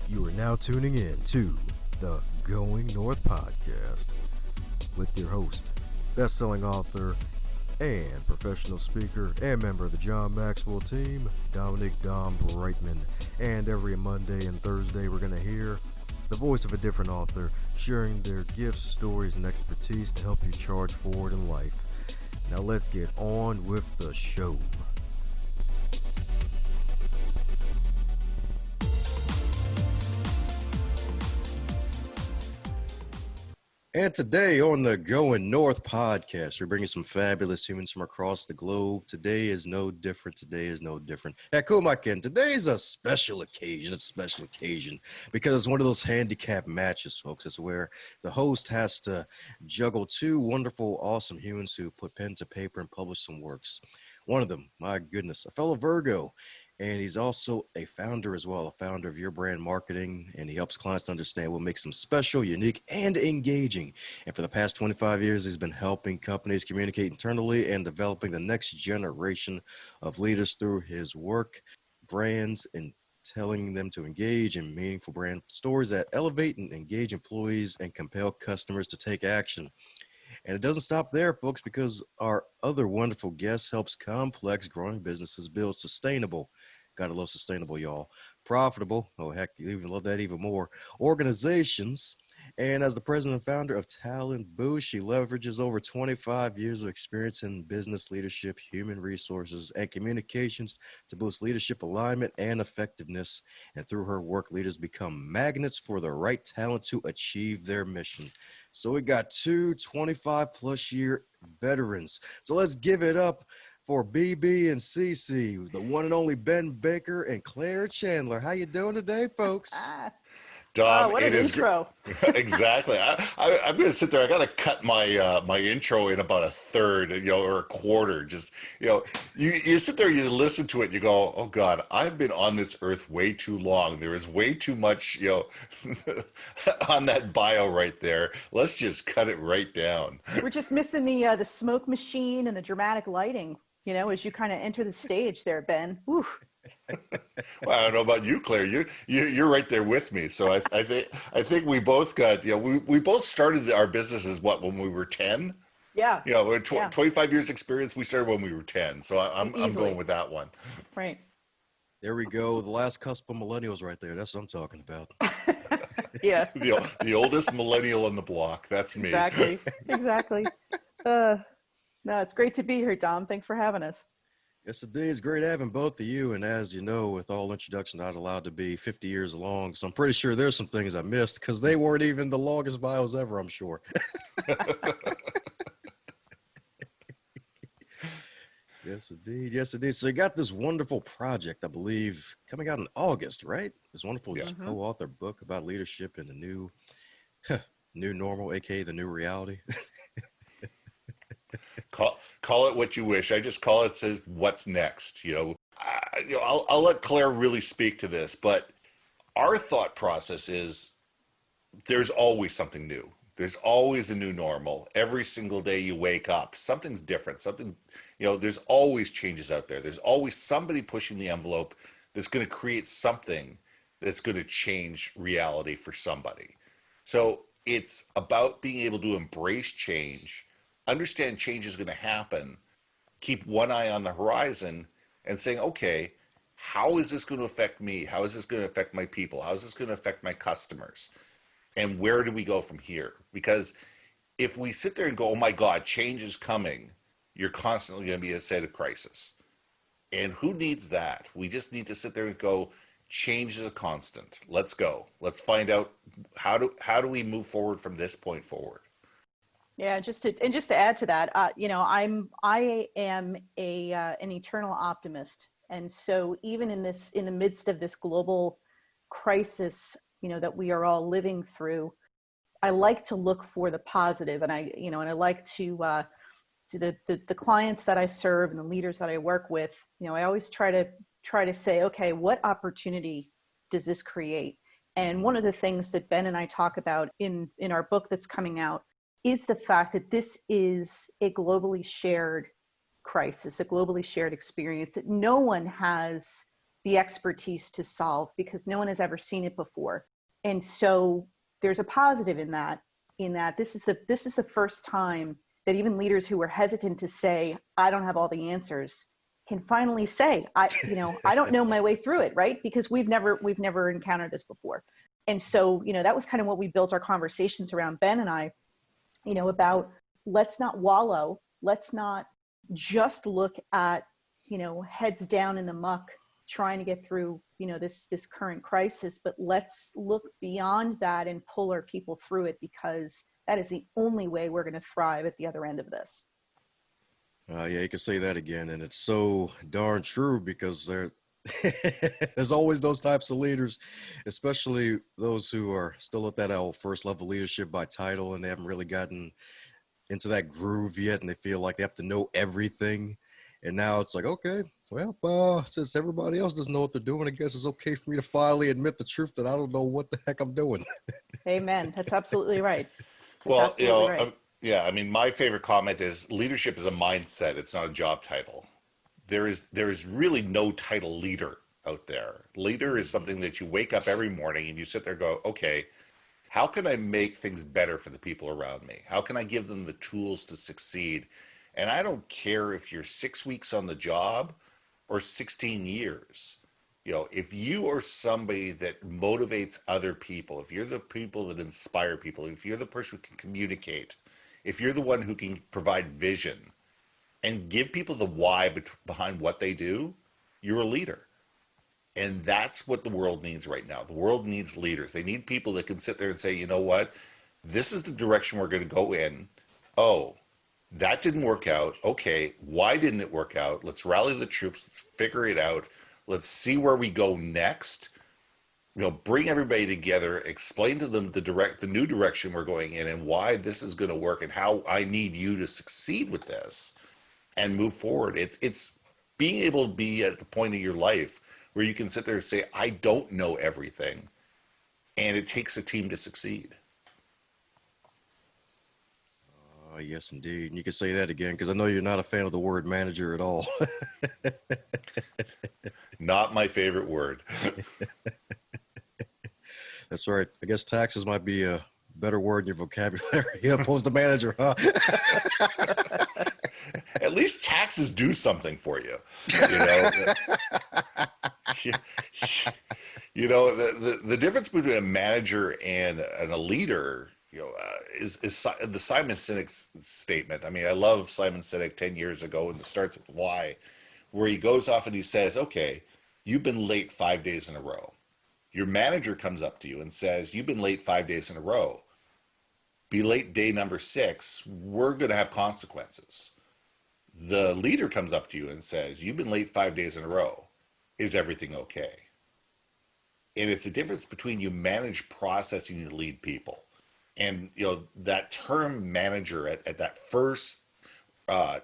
You are now tuning in to the Going North podcast with your host, best-selling author, and professional speaker, and member of the John Maxwell team, Dom Brightmon. And every Monday and Thursday, we're going to hear the voice of a different author sharing their gifts, stories, and expertise to help you charge forward in life. Now let's get on with the show. And today on the Going North podcast, we're bringing some fabulous humans from across the globe. Today is no different. Hey, cool, my Ken. Today is a special occasion. It's a special occasion because it's one of those handicap matches, folks. It's where the host has to juggle two wonderful, awesome humans who put pen to paper and publish some works. One of them, my goodness, a fellow Virgo. And he's also a founder as well, a founder of Your Brand Marketing, and he helps clients to understand what makes them special, unique, and engaging. And for the past 25 years, he's been helping companies communicate internally and developing the next generation of leaders through his work, brands, and telling them to engage in meaningful brand stories that elevate and engage employees and compel customers to take action. And it doesn't stop there, folks, because our other wonderful guest helps complex growing businesses build sustainable, gotta love sustainable, y'all, profitable, oh heck, you even love that even more, organizations. And as the president and founder of Talent Boost, she leverages over 25 years of experience in business leadership, human resources, and communications to boost leadership alignment and effectiveness. And through her work, leaders become magnets for the right talent to achieve their mission. So we got two 25-plus year veterans. So let's give it up for BB and CC, the one and only Ben Baker and Claire Chandler. How you doing today, folks? Dom, what it an is intro. Exactly. I'm going to sit there. I got to cut my my intro in about a third, or a quarter. Just you sit there, you listen to it, you go, "Oh God, I've been on this earth way too long. There is way too much, on that bio right there. Let's just cut it right down." We're just missing the smoke machine and the dramatic lighting, as you kind of enter the stage there, Ben. Woo. Well, I don't know about you, Claire. You're right there with me. So I think we both got, we both started our businesses when we were 10. Yeah. 25 years experience. We started when we were 10. So I'm going with that one. Right. There we go. The last cusp of millennials right there. That's what I'm talking about. Yeah. The oldest millennial on the block. That's me. Exactly. No, it's great to be here, Dom. Thanks for having us. Yes, indeed. It's great having both of you. And as you know, with all introductions, not allowed to be 50 years long. So I'm pretty sure there's some things I missed because they weren't even the longest bios ever, I'm sure. Yes, indeed. Yes, indeed. So you got this wonderful project, I believe, coming out in August, right? This wonderful co-author book about leadership in the new normal, aka the new reality. Call it what you wish. I just call it says what's next. I'll let Claire really speak to this, but our thought process is there's always something new. There's always a new normal. Every single day you wake up, something's different. There's always changes out there. There's always somebody pushing the envelope that's going to create something that's going to change reality for somebody. So it's about being able to embrace change, understand change is going to happen, keep one eye on the horizon and saying, okay, how is this going to affect me? How is this going to affect my people? How is this going to affect my customers? And where do we go from here? Because if we sit there and go, oh my God, change is coming, you're constantly going to be in a state of crisis. And who needs that? We just need to sit there and go, change is a constant. Let's go. Let's find out how do we move forward from this point forward. Yeah, just to add to that, I am an eternal optimist, and so even in the midst of this global crisis, that we are all living through, I like to look for the positive, and I like to the clients that I serve and the leaders that I work with, I always try to say, okay, what opportunity does this create? And one of the things that Ben and I talk about in our book that's coming out is the fact that this is a globally shared crisis, a globally shared experience, that no one has the expertise to solve, because no one has ever seen it before. And so there's a positive in that this is the first time that even leaders who were hesitant to say, I don't have all the answers, can finally say, I don't know my way through it, right? Because we've never encountered this before. And so, that was kind of what we built our conversations around, Ben and I, about let's not wallow. Let's not just look at, heads down in the muck, trying to get through, this current crisis, but let's look beyond that and pull our people through it, because that is the only way we're going to thrive at the other end of this. Yeah, you can say that again, and it's so darn true, because there's always those types of leaders, especially those who are still at that first level leadership by title, and they haven't really gotten into that groove yet, and they feel like they have to know everything. And now it's like, okay, well, since everybody else doesn't know what they're doing, I guess it's okay for me to finally admit the truth that I don't know what the heck I'm doing. Amen. That's absolutely right. Well, yeah, I mean, my favorite comment is leadership is a mindset. It's not a job title. There is really no title leader out there. Leader is something that you wake up every morning and you sit there and go, okay, how can I make things better for the people around me? How can I give them the tools to succeed? And I don't care if you're 6 weeks on the job or 16 years. If you are somebody that motivates other people, if you're the people that inspire people, if you're the person who can communicate, if you're the one who can provide vision and give people the why behind what they do, you're a leader. And that's what the world needs right now. The world needs leaders. They need people that can sit there and say, you know what, this is the direction we're going to go in. Oh, that didn't work out. Okay, why didn't it work out? Let's rally the troops. Let's figure it out. Let's see where we go next. Bring everybody together, explain to them the new direction we're going in and why this is going to work and how I need you to succeed with this and move forward. It's being able to be at the point of your life where you can sit there and say, I don't know everything. And it takes a team to succeed. Yes, indeed. And you can say that again, because I know you're not a fan of the word manager at all. Not my favorite word. That's right. I guess taxes might be a better word in your vocabulary opposed to manager, huh? At least taxes do something for you. The difference between a manager and a leader, is the Simon Sinek statement. I mean, I love Simon Sinek 10 years ago, and it starts with why, where he goes off and he says, okay, you've been late 5 days in a row. Your manager comes up to you and says, you've been late 5 days in a row. Be late day number 6. We're going to have consequences. The leader comes up to you and says, you've been late 5 days in a row. Is everything okay? And it's a difference between you manage process and you lead people. And, that term manager at that first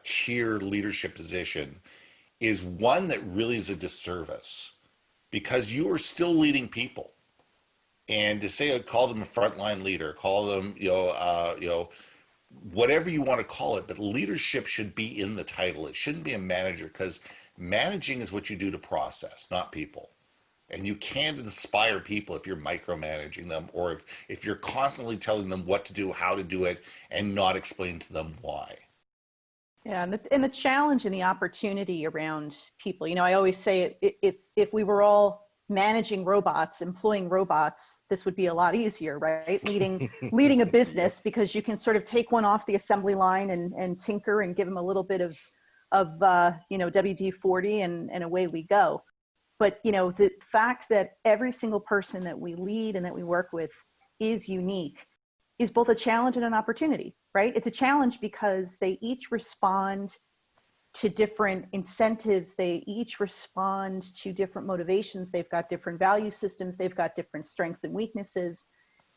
tier leadership position is one that really is a disservice, because you are still leading people. And to say, call them a frontline leader, call them, whatever you want to call it, but leadership should be in the title. It shouldn't be a manager, because managing is what you do to process, not people. And you can't inspire people if you're micromanaging them, or if you're constantly telling them what to do, how to do it, and not explain to them why. Yeah, and the challenge and the opportunity around people. I always say if we were all managing robots, employing robots, this would be a lot easier, right? Leading a business, because you can sort of take one off the assembly line and tinker and give them a little bit of WD-40 and away we go. But the fact that every single person that we lead and that we work with is unique is both a challenge and an opportunity, right? It's a challenge because they each respond to different incentives. They each respond to different motivations. They've got different value systems. They've got different strengths and weaknesses.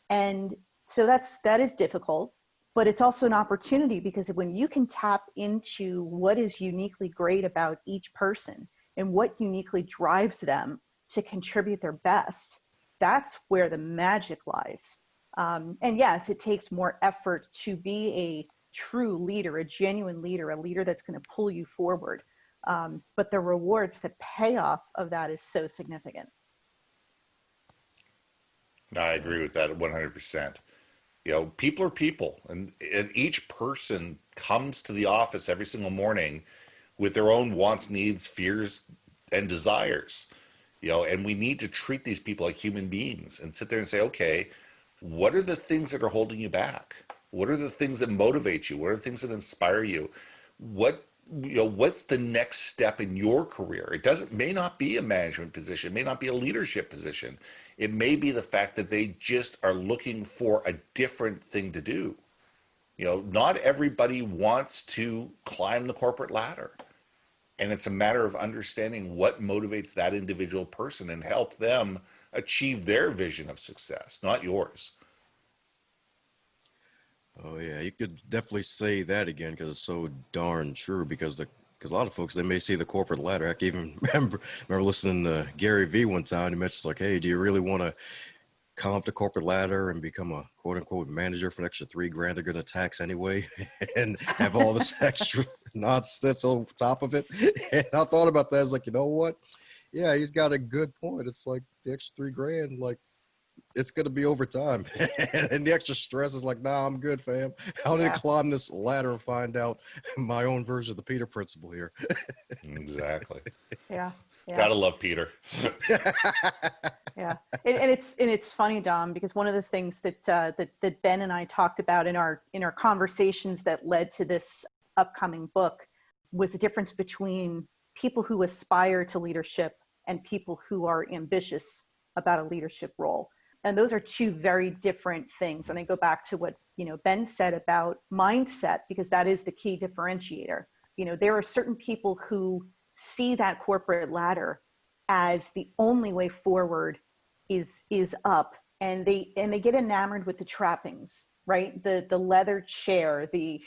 And so that is difficult, but it's also an opportunity, because when you can tap into what is uniquely great about each person and what uniquely drives them to contribute their best, that's where the magic lies. And yes, it takes more effort to be a true leader, a genuine leader, a leader that's going to pull you forward. But the rewards, the payoff of that is so significant. I agree with that 100%. You know, people are people, and each person comes to the office every single morning with their own wants, needs, fears, and desires. You know, and we need to treat these people like human beings and sit there and say, okay, what are the things that are holding you back? What are the things that motivate you? What are the things that inspire you? What, you know, what's the next step in your career? It doesn't, may not be a management position, may not be a leadership position. It may be the fact that they just are looking for a different thing to do. You know, not everybody wants to climb the corporate ladder. And it's a matter of understanding what motivates that individual person and help them achieve their vision of success, not yours. Oh yeah, you could definitely say that again because it's so darn true. Because a lot of folks, they may see the corporate ladder. I can even remember listening to Gary Vee one time. He mentions like, "Hey, do you really want to come up the corporate ladder and become a quote unquote manager for an extra $3,000 they're going to tax anyway, and have all this extra nonsense on top of it?" And I thought about that. I was like, you know what? Yeah, he's got a good point. It's like the extra $3,000, like it's going to be over time. And the extra stress is like, nah, I'm good, fam. I need to Yeah, climb this ladder and find out my own version of the Peter principle here. Exactly. yeah, yeah. Gotta love Peter. Yeah, and it's funny, Dom, because one of the things that Ben and I talked about in our conversations that led to this upcoming book was the difference between people who aspire to leadership and people who are ambitious about a leadership role. And those are two very different things. And I go back to what, Ben said about mindset, because that is the key differentiator. There are certain people who see that corporate ladder as the only way forward is up, and they get enamored with the trappings, right? The leather chair, the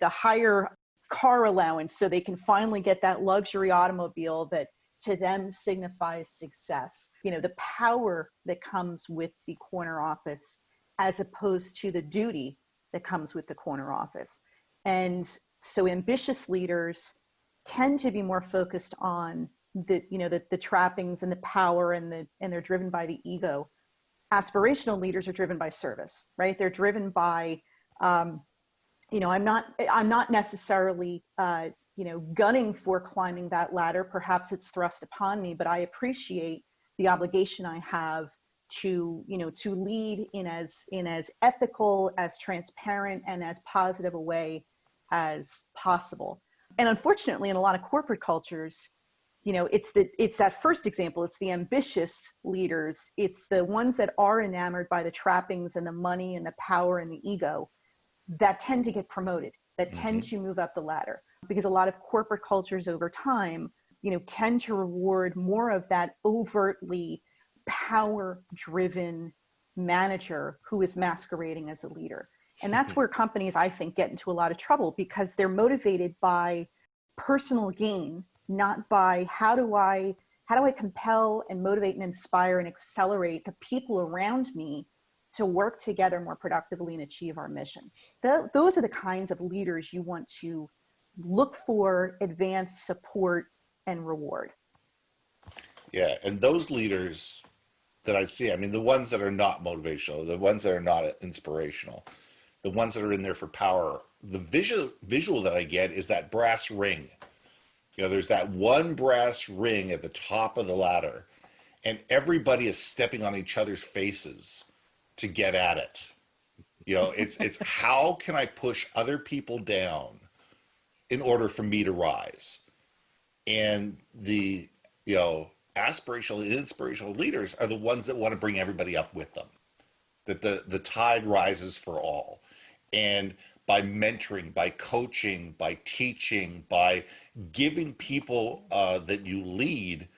higher car allowance, so they can finally get that luxury automobile that to them signifies success. The power that comes with the corner office as opposed to the duty that comes with the corner office. And so ambitious leaders tend to be more focused on the trappings and the power, and they're driven by the ego. Aspirational leaders are driven by service, right? They're driven by I'm not necessarily gunning for climbing that ladder. Perhaps it's thrust upon me, but I appreciate the obligation I have to lead in as ethical, as transparent, and as positive a way as possible. And unfortunately, in a lot of corporate cultures, it's that first example. It's the ambitious leaders. It's the ones that are enamored by the trappings and the money and the power and the ego that tend to get promoted, that tend to move up the ladder. Because a lot of corporate cultures over time, tend to reward more of that overtly power-driven manager who is masquerading as a leader. And that's where companies, I think, get into a lot of trouble, because they're motivated by personal gain, not by how do I compel and motivate and inspire and accelerate the people around me to work together more productively and achieve our mission. Those are the kinds of leaders you want to look for, advance, support, and reward. Yeah, and those leaders that I see, I mean, the ones that are not motivational, the ones that are not inspirational, the ones that are in there for power, the visual that I get is that brass ring. There's that one brass ring at the top of the ladder, and everybody is stepping on each other's faces to get at it. It's how can I push other people down in order for me to rise? And the aspirational and inspirational leaders are the ones that want to bring everybody up with them, that the tide rises for all. And by mentoring, by coaching, by teaching, by giving people that you lead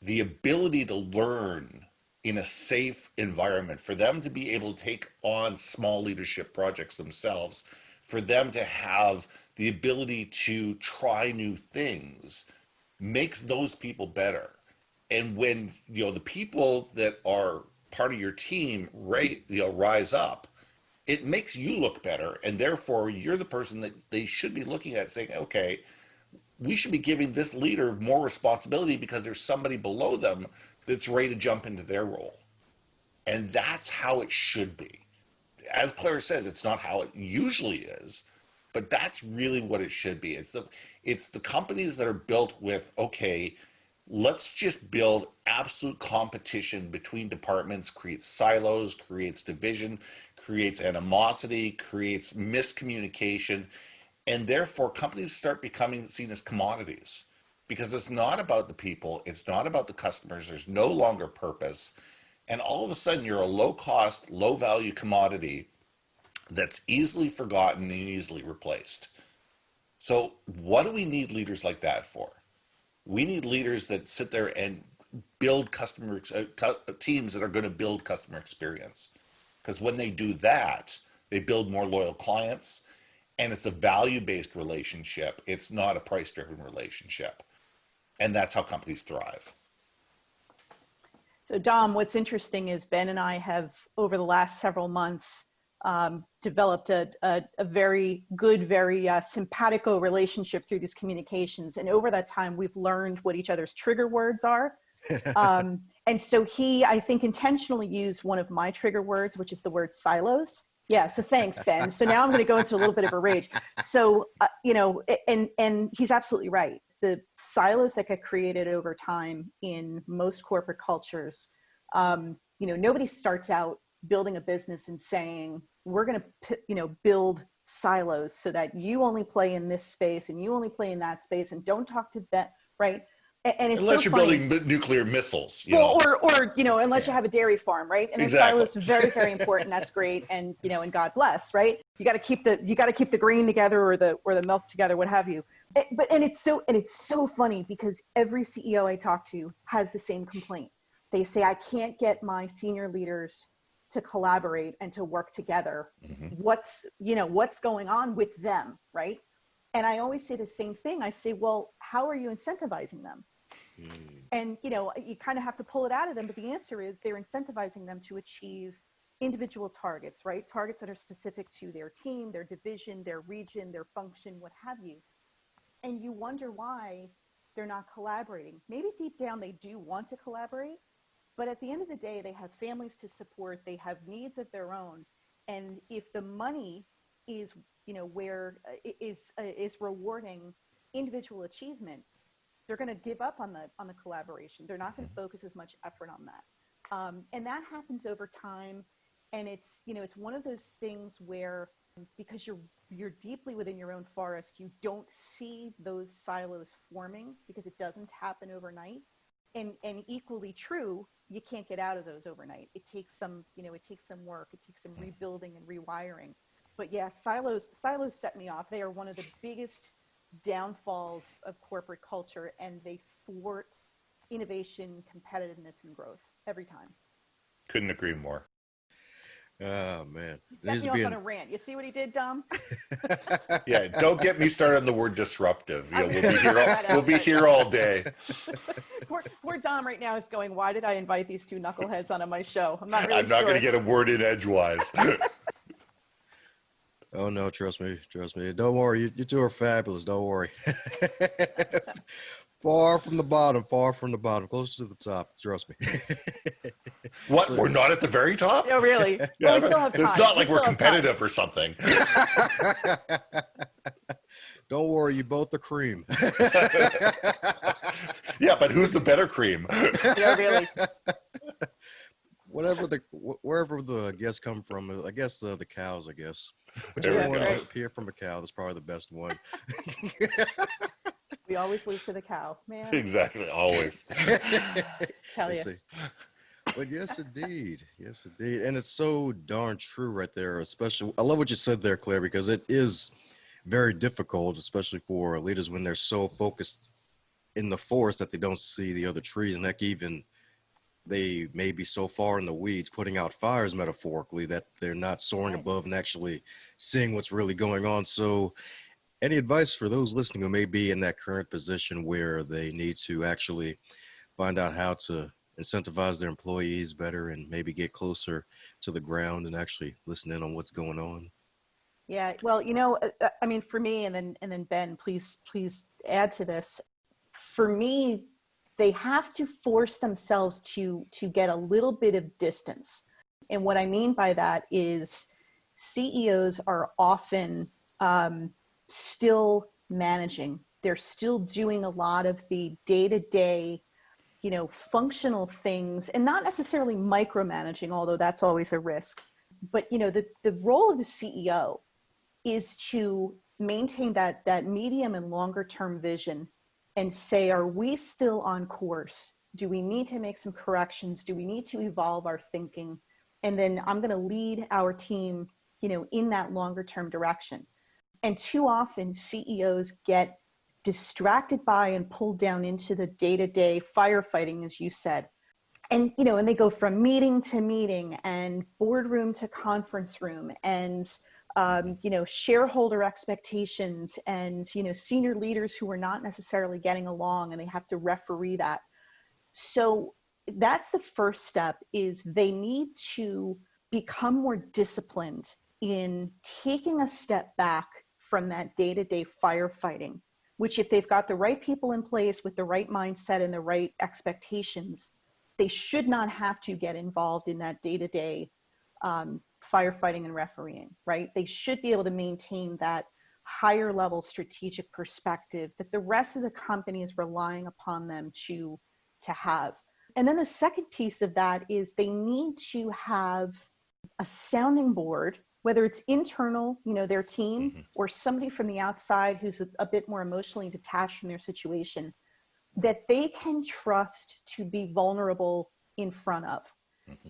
the ability to learn in a safe environment, for them to be able to take on small leadership projects themselves, for them to have the ability to try new things, makes those people better. And when the people that are part of your team rise up, it makes you look better, and therefore you're the person that they should be looking at saying, okay, we should be giving this leader more responsibility because there's somebody below them that's ready to jump into their role. And that's how it should be. As Claire says, it's not how it usually is, but that's really what it should be. It's the companies that are built with, okay, let's just build absolute competition between departments, creates silos, creates division, creates animosity, creates miscommunication, and therefore companies start becoming seen as commodities because it's not about the people, it's not about the customers, there's no longer purpose, and all of a sudden you're a low cost, low value commodity that's easily forgotten and easily replaced. So what do we need leaders like that for? We need leaders that sit there and build teams that are going to build customer experience. Because when they do that, they build more loyal clients, and it's a value-based relationship. It's not a price-driven relationship. And that's how companies thrive. So Dom, what's interesting is Ben and I have, over the last several months, developed a very good, very simpatico relationship through these communications. And over that time, we've learned what each other's trigger words are. And so he, I think, intentionally used one of my trigger words, which is the word silos. Yeah, so thanks, Ben. So now I'm going to go into a little bit of a rage. So, you know, and he's absolutely right. The silos that get created over time in most corporate cultures, you know, nobody starts out building a business and saying, we're going to, you know, build silos so that you only play in this space and you only play in that space and don't talk to that, right? And it's unless so you're funny. building nuclear missiles, you well, know. or you know, unless you have a dairy farm, right? And then Exactly. silos very, very important. That's great, and you know, and God bless, right? You got to keep the grain together or the milk together, what have you. But it's so funny because every CEO I talk to has the same complaint. They say, I can't get my senior leaders to collaborate and to work together. Mm-hmm. What's going on with them, right? And I always say the same thing. I say, well, how are you incentivizing them? And, you know, you kind of have to pull it out of them, but the answer is they're incentivizing them to achieve individual targets, right? Targets that are specific to their team, their division, their region, their function, what have you. And you wonder why they're not collaborating. Maybe deep down they do want to collaborate, but at the end of the day, they have families to support, they have needs of their own. And if the money is, you know, where is rewarding individual achievement, they're going to give up on the collaboration. They're not going to focus as much effort on that. And that happens over time. And it's, you know, it's one of those things where, because you're deeply within your own forest, you don't see those silos forming because it doesn't happen overnight. And equally true, you can't get out of those overnight. It takes some, you know, it takes some work. It takes some rebuilding and rewiring. But yeah, silos set me off. They are one of the biggest downfalls of corporate culture, and they thwart innovation, competitiveness, and growth every time. Couldn't agree more. Oh man, Got me off on a rant. You see what he did, Dom? Yeah, don't get me started on the word disruptive. You know, we'll be here all day. Poor Dom right now is going, why did I invite these two knuckleheads onto my show? I'm not really I'm not sure. going to get a word in edgewise. Oh no, trust me. Don't worry, you two are fabulous. Don't worry. Far from the bottom, close to the top. Trust me. What? We're not at the very top? No, really. Yeah, well, we still have time. It's not like we're competitive or something. Don't worry, you both the cream. Yeah, but who's the better cream? Yeah, really. Wherever the guests come from, I guess the cows, I guess. There we go. Appear from a cow, that's probably the best one. We always lose to the cow, man. Exactly, always. Tell you. But yes, indeed. And it's so darn true right there, especially, I love what you said there, Claire, because it is very difficult, especially for leaders when they're so focused in the forest that they don't see the other trees, and that even they may be so far in the weeds putting out fires metaphorically that they're not soaring above and actually seeing what's really going on. So any advice for those listening who may be in that current position where they need to actually find out how to incentivize their employees better and maybe get closer to the ground and actually listen in on what's going on? Yeah, well, you know, I mean, for me, and then Ben, please add to this, for me, they have to force themselves to get a little bit of distance. And what I mean by that is CEOs are often still managing. They're still doing a lot of the day-to-day, functional things, and not necessarily micromanaging, although that's always a risk. But, the role of the CEO is to maintain that medium and longer term vision and say, are we still on course? Do we need to make some corrections? Do we need to evolve our thinking? And then I'm going to lead our team, in that longer term direction. And too often CEOs get distracted by and pulled down into the day-to-day firefighting, as you said. And, and they go from meeting to meeting and boardroom to conference room and, shareholder expectations and, senior leaders who are not necessarily getting along, and they have to referee that. So that's the first step, is they need to become more disciplined in taking a step back from that day-to-day firefighting, which, if they've got the right people in place with the right mindset and the right expectations, they should not have to get involved in that day-to-day firefighting and refereeing, right? They should be able to maintain that higher level strategic perspective that the rest of the company is relying upon them to have. And then the second piece of that is they need to have a sounding board, whether it's internal, their team, or somebody from the outside who's a bit more emotionally detached from their situation, that they can trust to be vulnerable in front of.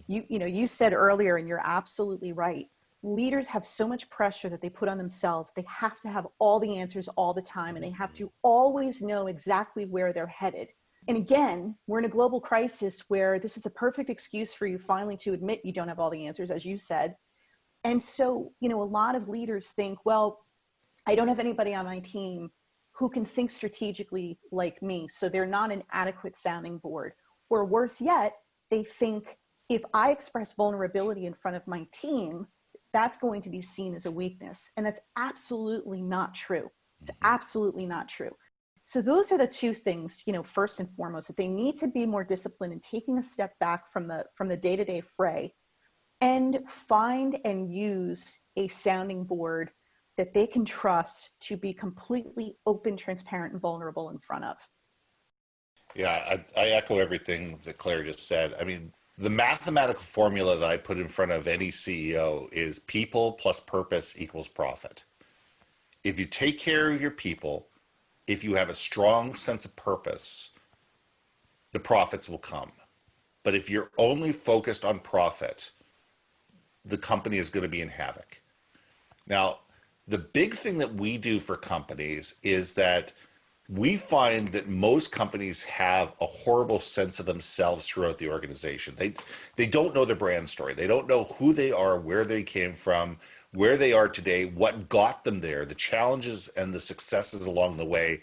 You said earlier, and you're absolutely right, leaders have so much pressure that they put on themselves. They have to have all the answers all the time, and they have to always know exactly where they're headed. And again, we're in a global crisis where this is a perfect excuse for you finally to admit you don't have all the answers, as you said. And so, a lot of leaders think, well, I don't have anybody on my team who can think strategically like me, so they're not an adequate sounding board. Or worse yet, they think, if I express vulnerability in front of my team, that's going to be seen as a weakness. And that's absolutely not true. It's absolutely not true. So those are the two things, first and foremost, that they need to be more disciplined in taking a step back from the day-to-day fray, and find and use a sounding board that they can trust to be completely open, transparent, and vulnerable in front of. Yeah, I echo everything that Claire just said. I mean, the mathematical formula that I put in front of any CEO is people plus purpose equals profit. If you take care of your people, if you have a strong sense of purpose, the profits will come. But if you're only focused on profit, the company is going to be in havoc. Now, the big thing that we do for companies is that we find that most companies have a horrible sense of themselves throughout the organization. They don't know their brand story. They don't know who they are, where they came from, where they are today, what got them there, the challenges and the successes along the way,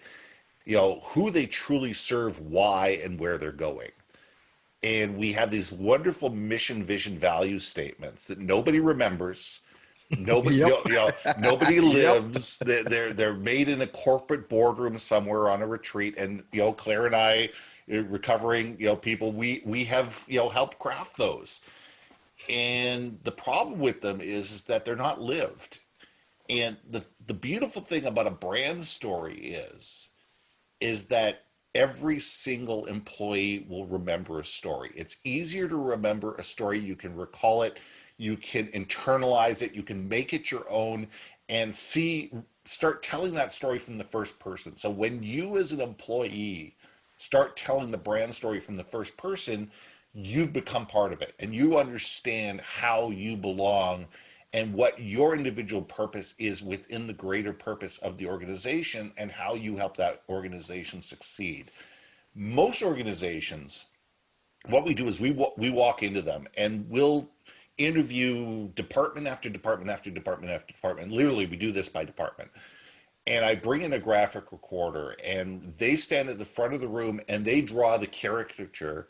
who they truly serve, why, and where they're going. And we have these wonderful mission, vision, value statements that nobody remembers. Nobody, Yep. nobody lives. They're made in a corporate boardroom somewhere on a retreat. And Claire and I, recovering people, we have helped craft those. And the problem with them is that they're not lived. And the beautiful thing about a brand story is that every single employee will remember a story. It's easier to remember a story. You can recall it, you can internalize it, you can make it your own, and start telling that story from the first person. So when you as an employee start telling the brand story from the first person, you've become part of it, and you understand how you belong and what your individual purpose is within the greater purpose of the organization, and how you help that organization succeed. Most organizations, what we do is we walk into them and we'll interview department after department after department after department. Literally, we do this by department. And I bring in a graphic recorder, and they stand at the front of the room and they draw the caricature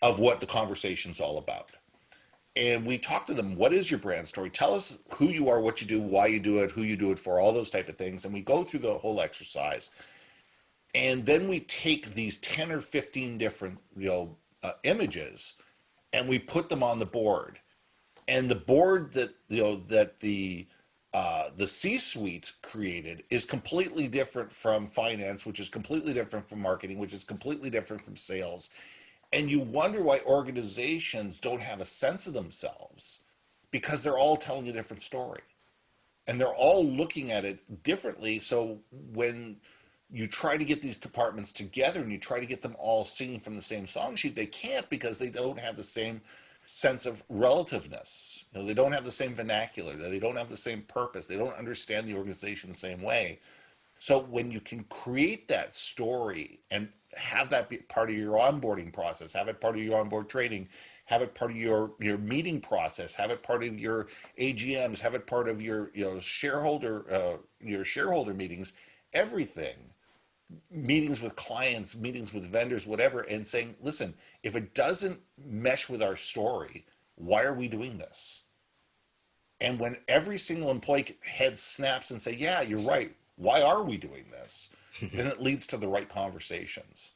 of what the conversation's all about. And we talk to them, what is your brand story? Tell us who you are, what you do, why you do it, who you do it for, all those type of things. And we go through the whole exercise. And then we take these 10 or 15 different, images, and we put them on the board. And the board that, the C-suite created is completely different from finance, which is completely different from marketing, which is completely different from sales. And you wonder why organizations don't have a sense of themselves, because they're all telling a different story and they're all looking at it differently. So when you try to get these departments together and you try to get them all singing from the same song sheet, they can't, because they don't have the same sense of relativeness. They don't have the same vernacular. They don't have the same purpose. They don't understand the organization the same way. So when you can create that story and have that be part of your onboarding process, have it part of your onboard training, have it part of your meeting process, have it part of your AGMs, have it part of your shareholder meetings, everything, meetings with clients, meetings with vendors, whatever, and saying, listen, if it doesn't mesh with our story, why are we doing this? And when every single employee head snaps and say, yeah, you're right, why are we doing this? Then it leads to the right conversations.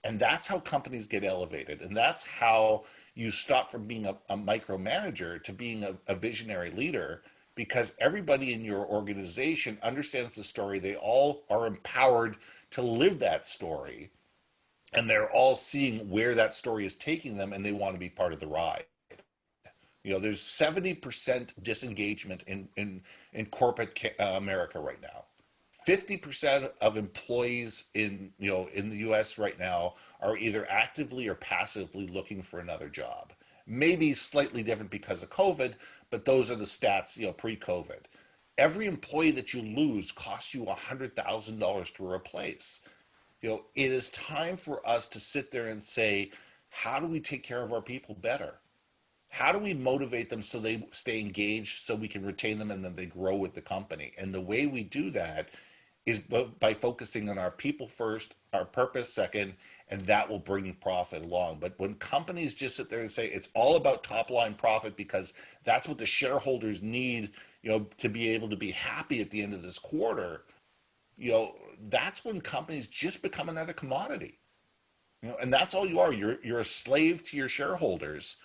And that's how companies get elevated. And that's how you stop from being a micromanager to being a visionary leader, because everybody in your organization understands the story. They all are empowered to live that story. And they're all seeing where that story is taking them, and they want to be part of the ride. There's 70% disengagement in corporate America right now. 50% of employees in the US right now are either actively or passively looking for another job. Maybe slightly different because of COVID, but those are the stats, pre-COVID. Every employee that you lose costs you $100,000 to replace. It is time for us to sit there and say, how do we take care of our people better? How do we motivate them so they stay engaged, so we can retain them and then they grow with the company? And the way we do that is by focusing on our people first, our purpose second, and that will bring profit along. But when companies just sit there and say it's all about top line profit because that's what the shareholders need, to be able to be happy at the end of this quarter, that's when companies just become another commodity. And that's all you are. You're a slave to your shareholders,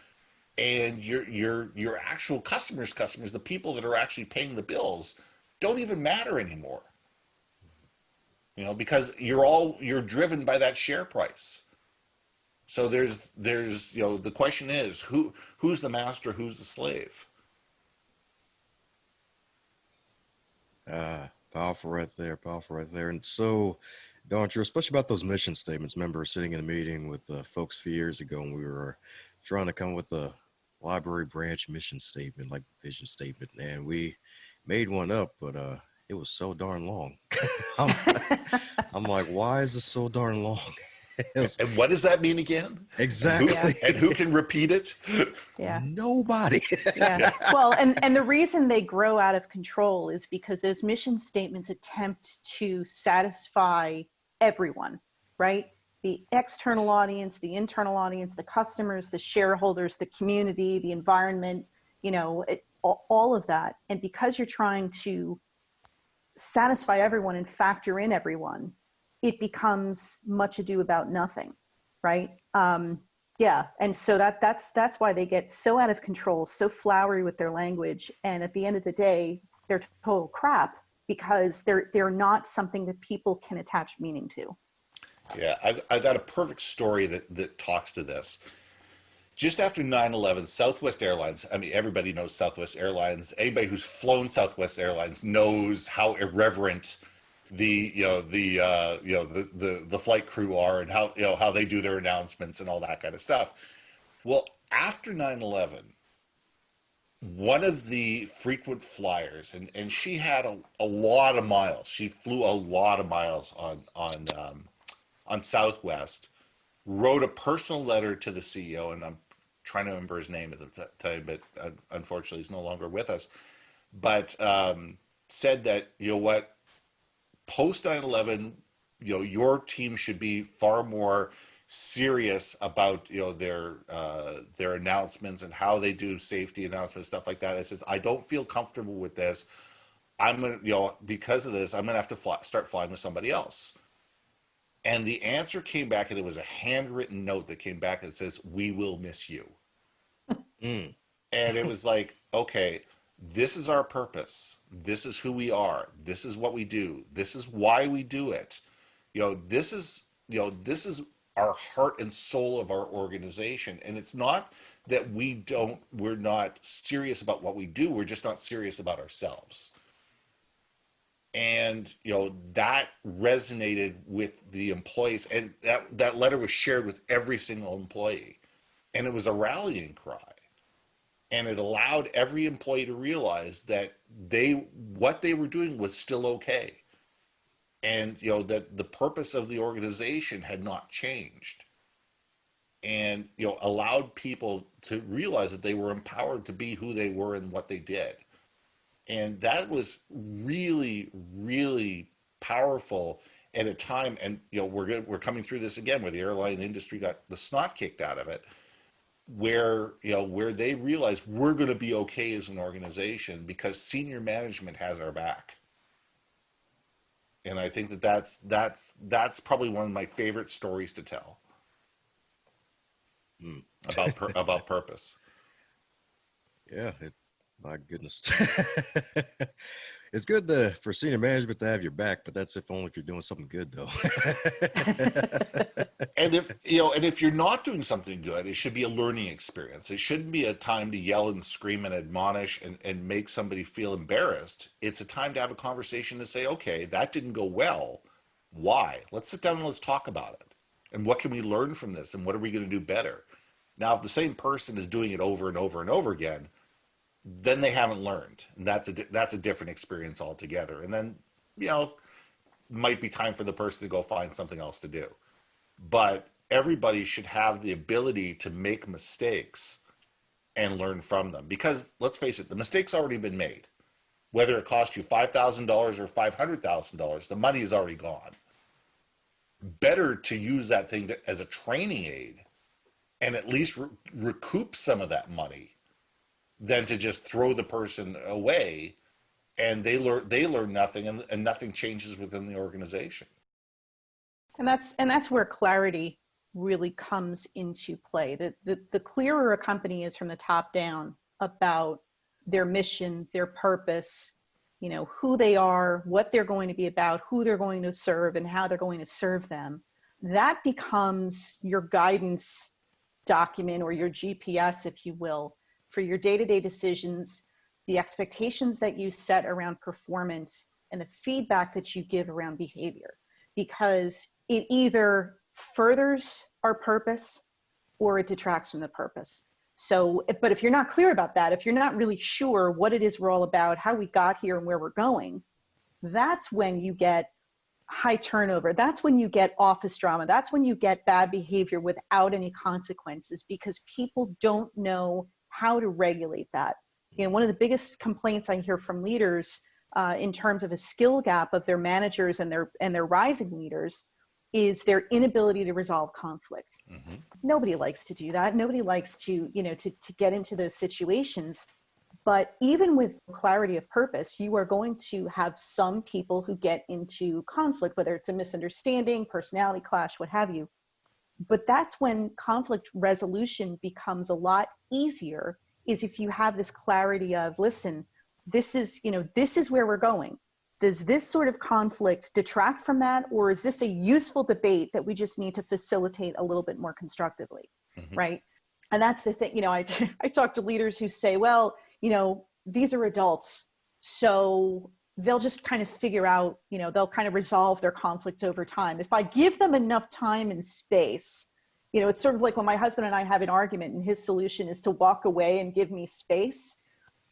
and your actual customers, the people that are actually paying the bills, don't even matter anymore. Because you're driven by that share price. So there's the question is, who's the master, who's the slave? Powerful right there. Powerful right there. And so, Don, you're especially about those mission statements. Remember sitting in a meeting with folks a few years ago, and we were trying to come up with a library branch mission statement, like vision statement, and we made one up, but it was so darn long. I'm, I'm like, why is this so darn long? And what does that mean again? Exactly. And who can repeat it? Yeah. Nobody. Yeah. Well, and the reason they grow out of control is because those mission statements attempt to satisfy everyone, right? The external audience, the internal audience, the customers, the shareholders, the community, the environment, all of that. And because you're trying to satisfy everyone and factor in everyone, it becomes much ado about nothing, right? Yeah, and so that's why they get so out of control, so flowery with their language, and at the end of the day, they're total crap because they're not something that people can attach meaning to. Yeah, I got a perfect story that talks to this. Just after 9/11, Southwest Airlines, I mean, everybody knows Southwest Airlines. Anybody who's flown Southwest Airlines knows how irreverent the flight crew are, and how they do their announcements and all that kind of stuff. Well, after 9/11, one of the frequent flyers, and she had a lot of miles. She flew a lot of miles on Southwest, wrote a personal letter to the CEO, and I'm trying to remember his name at the time, but unfortunately he's no longer with us, but said that, what, post 9/11, your team should be far more serious about, their announcements and how they do safety announcements, stuff like that. It says, I don't feel comfortable with this. I'm going to, because of this, I'm going to have to start flying with somebody else. And the answer came back, and it was a handwritten note that came back that says, "We will miss you." Mm. And it was like, okay, this is our purpose. This is who we are. This is what we do. This is why we do it. This is our heart and soul of our organization. And it's not that we're not serious about what we do. We're just not serious about ourselves. And that resonated with the employees, and that letter was shared with every single employee, and it was a rallying cry, and it allowed every employee to realize that what they were doing was still okay, and that the purpose of the organization had not changed, and allowed people to realize that they were empowered to be who they were and what they did. And that was really, really powerful at a time. And we're coming through this again, where the airline industry got the snot kicked out of it, where they realized we're going to be okay as an organization because senior management has our back. And I think that's probably one of my favorite stories to tell about purpose. Yeah, my goodness. It's good for senior management to have your back, but that's if only if you're doing something good, though. And if you're not doing something good, it should be a learning experience. It shouldn't be a time to yell and scream and admonish and make somebody feel embarrassed. It's a time to have a conversation to say, okay, that didn't go well. Why? Let's sit down and let's talk about it. And what can we learn from this? And what are we going to do better? Now, if the same person is doing it over and over and over again, then they haven't learned, and that's a different experience altogether. And then might be time for the person to go find something else to do. But everybody should have the ability to make mistakes and learn from them, because let's face it, the mistake's already been made. Whether it cost you $5,000 or $500,000, the money is already gone. Better to use that thing as a training aid and at least recoup some of that money than to just throw the person away and they learn nothing, and nothing changes within the organization. And that's where clarity really comes into play. The clearer a company is from the top down about their mission, their purpose, who they are, what they're going to be about, who they're going to serve, and how they're going to serve them, that becomes your guidance document, or your GPS, if you will, for your day-to-day decisions, the expectations that you set around performance, and the feedback that you give around behavior. Because it either furthers our purpose or it detracts from the purpose. So, but if you're not clear about that, if you're not really sure what it is we're all about, how we got here and where we're going, that's when you get high turnover. That's when you get office drama. That's when you get bad behavior without any consequences, because people don't know how to regulate that. One of the biggest complaints I hear from leaders in terms of a skill gap of their managers and their rising leaders is their inability to resolve conflict. Mm-hmm. Nobody likes to do that. Nobody likes to get into those situations. But even with clarity of purpose, you are going to have some people who get into conflict, whether it's a misunderstanding, personality clash, what have you. But that's when conflict resolution becomes a lot easier, is if you have this clarity of, listen, this is where we're going. Does this sort of conflict detract from that? Or is this a useful debate that we just need to facilitate a little bit more constructively, mm-hmm. right? And that's the thing, I talk to leaders who say, well, these are adults, so they'll just kind of figure out, they'll kind of resolve their conflicts over time. If I give them enough time and space, it's sort of like when my husband and I have an argument and his solution is to walk away and give me space.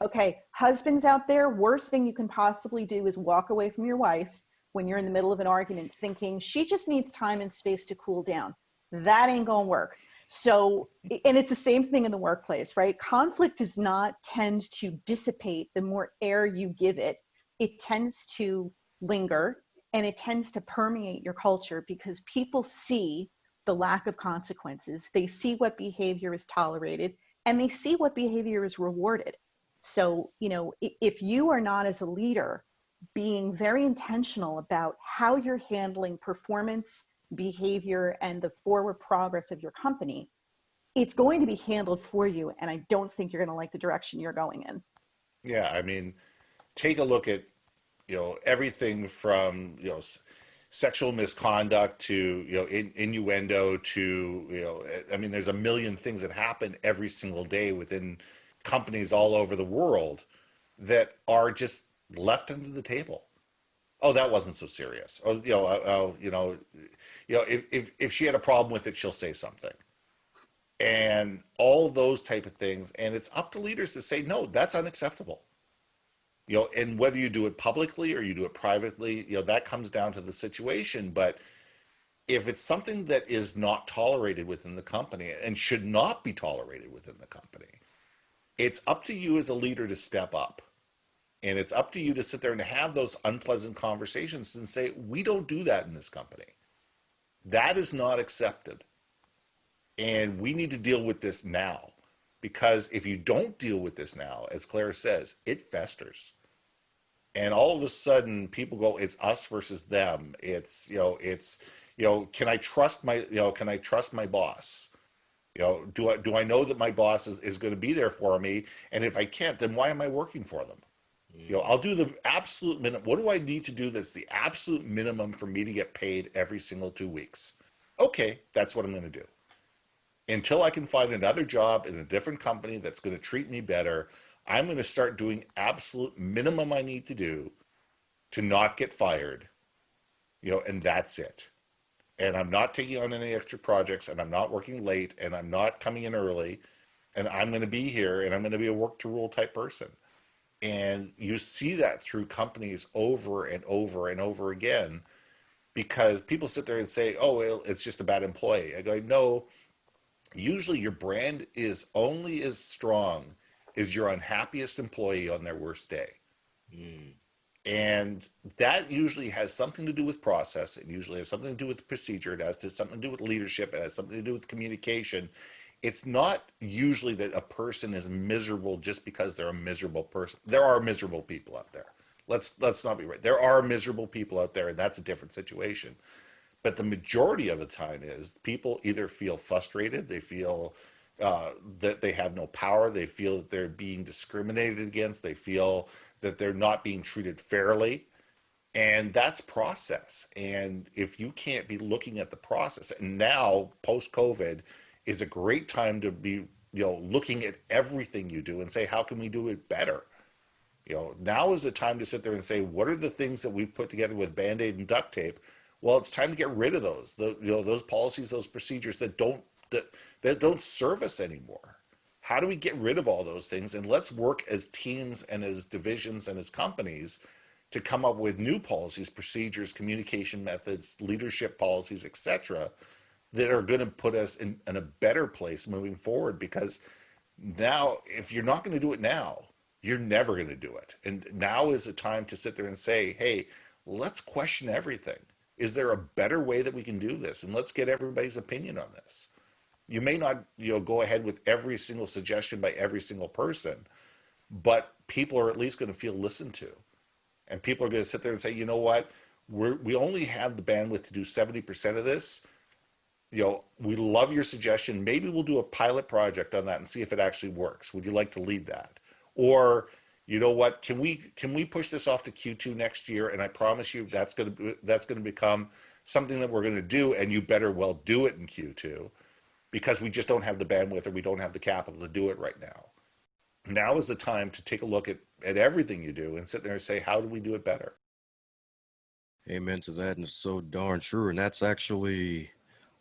Okay, husbands out there, worst thing you can possibly do is walk away from your wife when you're in the middle of an argument thinking she just needs time and space to cool down. That ain't gonna work. So, and it's the same thing in the workplace, right? Conflict does not tend to dissipate the more air you give it. It tends to linger, and it tends to permeate your culture, because people see the lack of consequences. They see what behavior is tolerated, and they see what behavior is rewarded. So, if you are not, as a leader, being very intentional about how you're handling performance behavior and the forward progress of your company, it's going to be handled for you. And I don't think you're going to like the direction you're going in. Yeah, I mean, take a look at, everything from, sexual misconduct to, innuendo to, I mean, there's a million things that happen every single day within companies all over the world that are just left under the table. Oh, that wasn't so serious. Oh, if she had a problem with it, she'll say something. And all those type of things. And it's up to leaders to say, no, that's unacceptable. And whether you do it publicly or you do it privately, that comes down to the situation. But if it's something that is not tolerated within the company and should not be tolerated within the company, it's up to you as a leader to step up. And it's up to you to sit there and have those unpleasant conversations and say, we don't do that in this company. That is not accepted. And we need to deal with this now. Because if you don't deal with this now, as Claire says, it festers. And all of a sudden people go, it's us versus them. It's, can I trust my boss? Do I know that my boss is going to be there for me? And if I can't, then why am I working for them? I'll do the absolute minimum. What do I need to do that's the absolute minimum for me to get paid every single 2 weeks? Okay, that's what I'm going to do. Until I can find another job in a different company that's going to treat me better, I'm going to start doing absolute minimum I need to do to not get fired, and that's it. And I'm not taking on any extra projects, and I'm not working late, and I'm not coming in early, and I'm going to be here, and I'm going to be a work to rule type person. And you see that through companies over and over and over again, because people sit there and say, oh, well, it's just a bad employee. I go, no, usually your brand is only as strong as your unhappiest employee on their worst day. And that usually has something to do with process. It usually has something to do with procedure. It has something to do with leadership. It has something to do with communication. It's not usually that a person is miserable just because they're a miserable person. There are miserable people out there. Let's not be right. There are miserable people out there, and that's a different situation. But the majority of the time is people either feel frustrated, they feel that they have no power, they feel that they're being discriminated against, they feel that they're not being treated fairly. And that's process. And if you can't be looking at the process, and now post-COVID is a great time to be, looking at everything you do and say, how can we do it better? Now is the time to sit there and say, what are the things that we've put together with Band-Aid and duct tape? Well, it's time to get rid of those, those policies, those procedures that don't serve us anymore. How do we get rid of all those things? And let's work as teams and as divisions and as companies to come up with new policies, procedures, communication methods, leadership policies, etc., that are going to put us in a better place moving forward. Because now, if you're not going to do it now, you're never going to do it. And now is the time to sit there and say, hey, let's question everything. Is there a better way that we can do this? And let's get everybody's opinion on this. You may not, go ahead with every single suggestion by every single person, but people are at least going to feel listened to. And people are going to sit there and say, you know what? We only have the bandwidth to do 70% of this. We love your suggestion. Maybe we'll do a pilot project on that and see if it actually works. Would you like to lead that? Or, you know what, can we push this off to Q2 next year? And I promise you that's going to become something that we're going to do, and you better well do it in Q2, because we just don't have the bandwidth or we don't have the capital to do it right now. Now is the time to take a look at everything you do and sit there and say, how do we do it better? Amen to that. And it's so darn true. And that's actually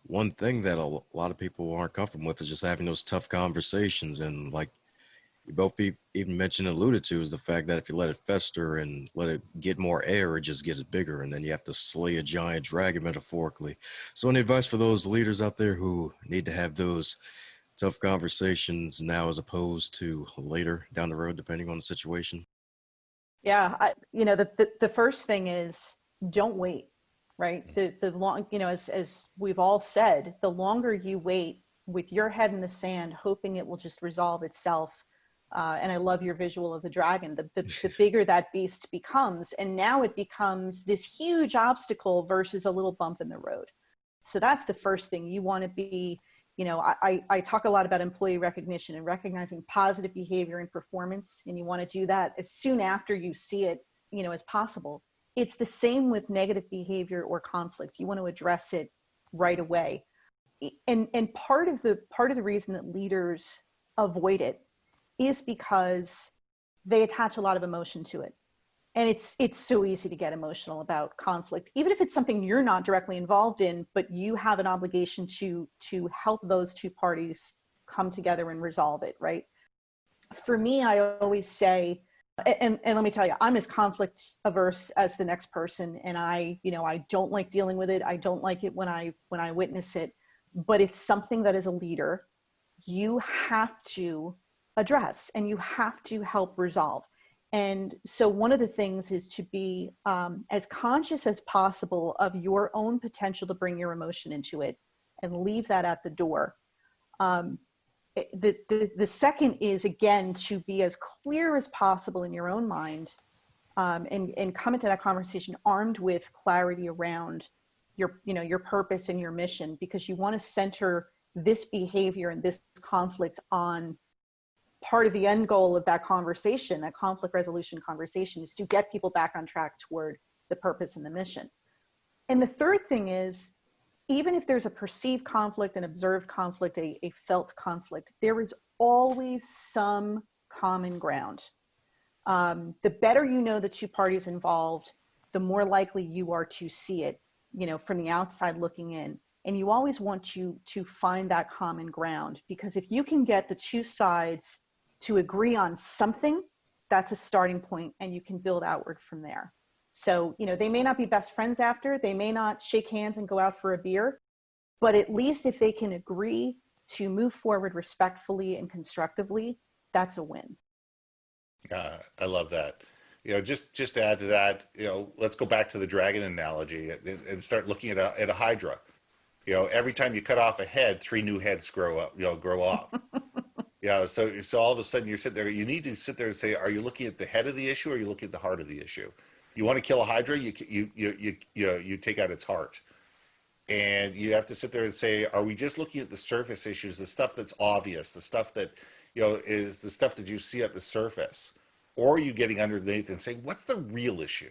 one thing that a lot of people aren't comfortable with, is just having those tough conversations. And like you both even mentioned and alluded to, is the fact that if you let it fester and let it get more air, it just gets bigger, and then you have to slay a giant dragon, metaphorically. So any advice for those leaders out there who need to have those tough conversations now as opposed to later down the road, depending on the situation? Yeah, the first thing is, don't wait, right? The long, as we've all said, the longer you wait with your head in the sand, hoping it will just resolve itself. And I love your visual of the dragon, the bigger that beast becomes. And now it becomes this huge obstacle versus a little bump in the road. So that's the first thing. You want to be, I talk a lot about employee recognition and recognizing positive behavior and performance, and you want to do that as soon after you see it, as possible. It's the same with negative behavior or conflict. You want to address it right away. And part of the reason that leaders avoid it is because they attach a lot of emotion to it. And it's so easy to get emotional about conflict, even if it's something you're not directly involved in, but you have an obligation to help those two parties come together and resolve it, right? For me, I always say, and let me tell you, I'm as conflict averse as the next person, and I don't like dealing with it. I don't like it when I witness it, but it's something that as a leader, you have to address and you have to help resolve. And so one of the things is to be as conscious as possible of your own potential to bring your emotion into it and leave that at the door. The second is, again, to be as clear as possible in your own mind and come into that conversation armed with clarity around your purpose and your mission, because you want to center this behavior and this conflict on part of the end goal of that conversation, that conflict resolution conversation, is to get people back on track toward the purpose and the mission. And the third thing is, even if there's a perceived conflict, an observed conflict, a felt conflict, there is always some common ground. The better you know the two parties involved, the more likely you are to see it, from the outside looking in. And you always want to find that common ground, because if you can get the two sides to agree on something, that's a starting point, and you can build outward from there. So, they may not be best friends after, they may not shake hands and go out for a beer, but at least if they can agree to move forward respectfully and constructively, that's a win. I love that. Just to add to that, let's go back to the dragon analogy and start looking at a hydra. Every time you cut off a head, 3 new heads grow off. Yeah, so all of a sudden you're sitting there. You need to sit there and say, are you looking at the head of the issue, or are you looking at the heart of the issue? You want to kill a hydra, you take out its heart, and you have to sit there and say, are we just looking at the surface issues, the stuff that's obvious, the stuff that is the stuff that you see at the surface, or are you getting underneath and saying, what's the real issue?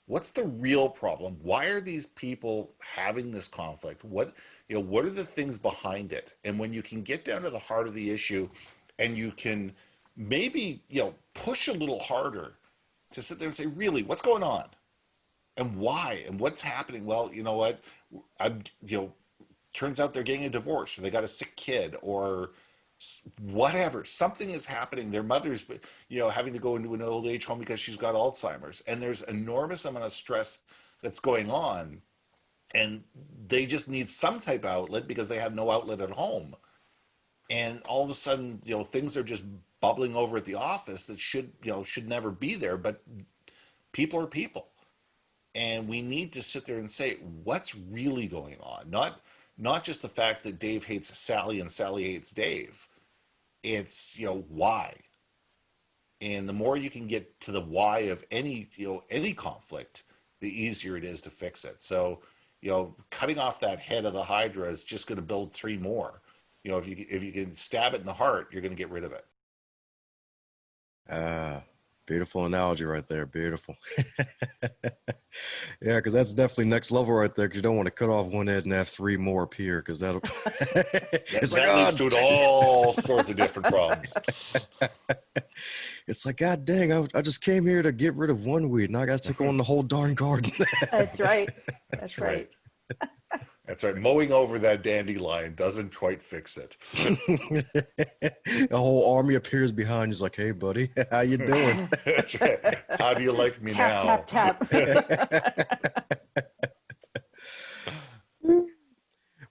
What's the real problem? Why are these people having this conflict? What are the things behind it? And when you can get down to the heart of the issue, and you can maybe, push a little harder to sit there and say, really, what's going on? And why? And what's happening? Well, you know what? Turns out they're getting a divorce, or they got a sick kid, or whatever, something is happening. Their mother's having to go into an old age home because she's got Alzheimer's, and there's enormous amount of stress that's going on, and they just need some type of outlet because they have no outlet at home. And all of a sudden, things are just bubbling over at the office that should never be there. But people are people, and we need to sit there and say, what's really going on? Not just the fact that Dave hates Sally and Sally hates Dave. It's, why. And the more you can get to the why of any conflict, the easier it is to fix it. So, cutting off that head of the hydra is just going to build 3 more. If you can stab it in the heart, you're going to get rid of it. Beautiful analogy right there. Beautiful. Yeah, because that's definitely next level right there, because you don't want to cut off one head and have 3 more appear, because that'll that leads to all sorts of different problems. It's like, God dang, I just came here to get rid of one weed, and I got to take on the whole darn garden. That's right. That's right. That's right. Mowing over that dandelion doesn't quite fix it. A whole army appears behind you. It's like, hey, buddy, how you doing? That's right. How do you like me tap, now? Tap, tap.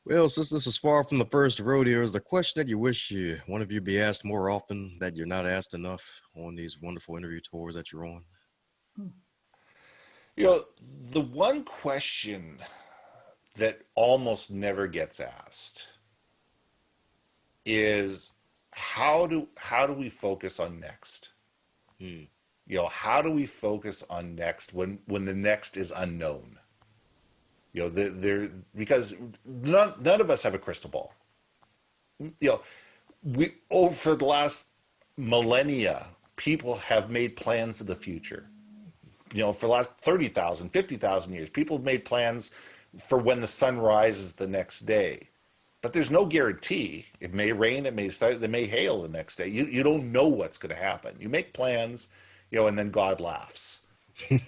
Well, since this is far from the first rodeo, is the question that you wish one of you be asked more often that you're not asked enough on these wonderful interview tours that you're on? The one question that almost never gets asked is, how do we focus on next? How do we focus on next when the next is unknown? Because none of us have a crystal ball. For the last millennia, people have made plans of the future. For the last 30,000, 50,000 years, people have made plans for when the sun rises the next day. But there's no guarantee. It may rain, it may hail the next day. You don't know what's going to happen. You make plans, and then God laughs.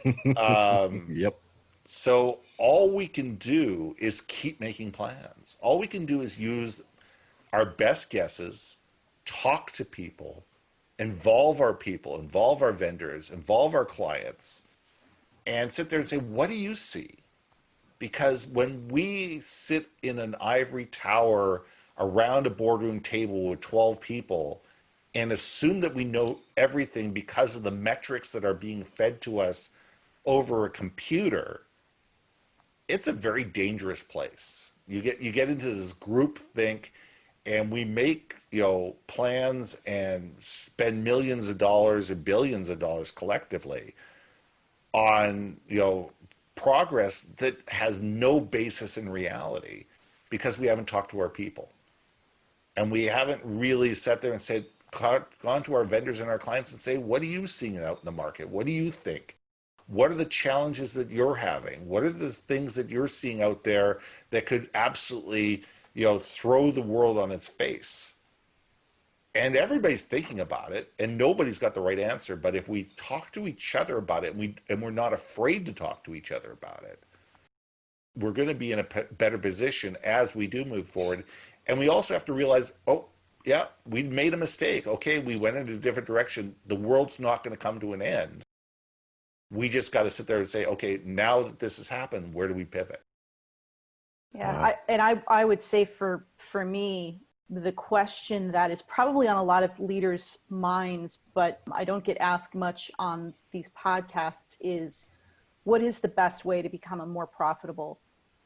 Yep. So all we can do is keep making plans. All we can do is use our best guesses, talk to people, involve our vendors, involve our clients, and sit there and say, what do you see? Because when we sit in an ivory tower around a boardroom table with 12 people and assume that we know everything because of the metrics that are being fed to us over a computer, it's a very dangerous place. You get into this group think, and we make plans and spend millions of dollars or billions of dollars collectively on progress that has no basis in reality, because we haven't talked to our people, and we haven't really sat there and said, gone to our vendors and our clients and say, what are you seeing out in the market? What do you think? What are the challenges that you're having? What are the things that you're seeing out there that could absolutely, throw the world on its face? And everybody's thinking about it, and nobody's got the right answer. But if we talk to each other about it, and we're not afraid to talk to each other about it, we're going to be in a better position as we do move forward. And we also have to realize, oh, yeah, we made a mistake. Okay, we went in a different direction. The world's not going to come to an end. We just got to sit there and say, okay, now that this has happened, where do we pivot? Yeah, I would say for me, the question that is probably on a lot of leaders' minds, but I don't get asked much on these podcasts, is what is the best way to become a more profitable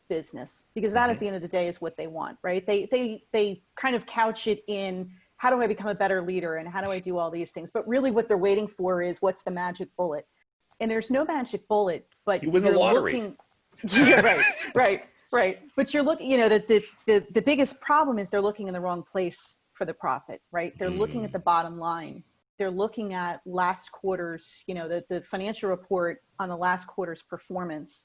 business? Because that at the end of the day is what they want, right? They kind of couch it in, how do I become a better leader and how do I do all these things? But really what they're waiting for is, what's the magic bullet? And there's no magic bullet, but you win the lottery. Yeah, right. But you're looking, the biggest problem is they're looking in the wrong place for the profit, right? They're looking at the bottom line. They're looking at last quarter's, the financial report on the last quarter's performance.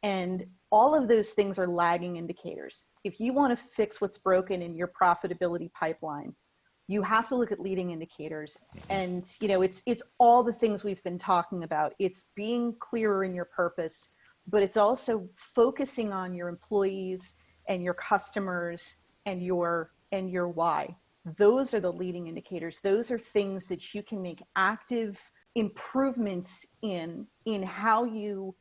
And all of those things are lagging indicators. If you want to fix what's broken in your profitability pipeline, you have to look at leading indicators. And, it's all the things we've been talking about. It's being clearer in your purpose, but it's also focusing on your employees and your customers and your why. Those are the leading indicators. Those are things that you can make active improvements in how you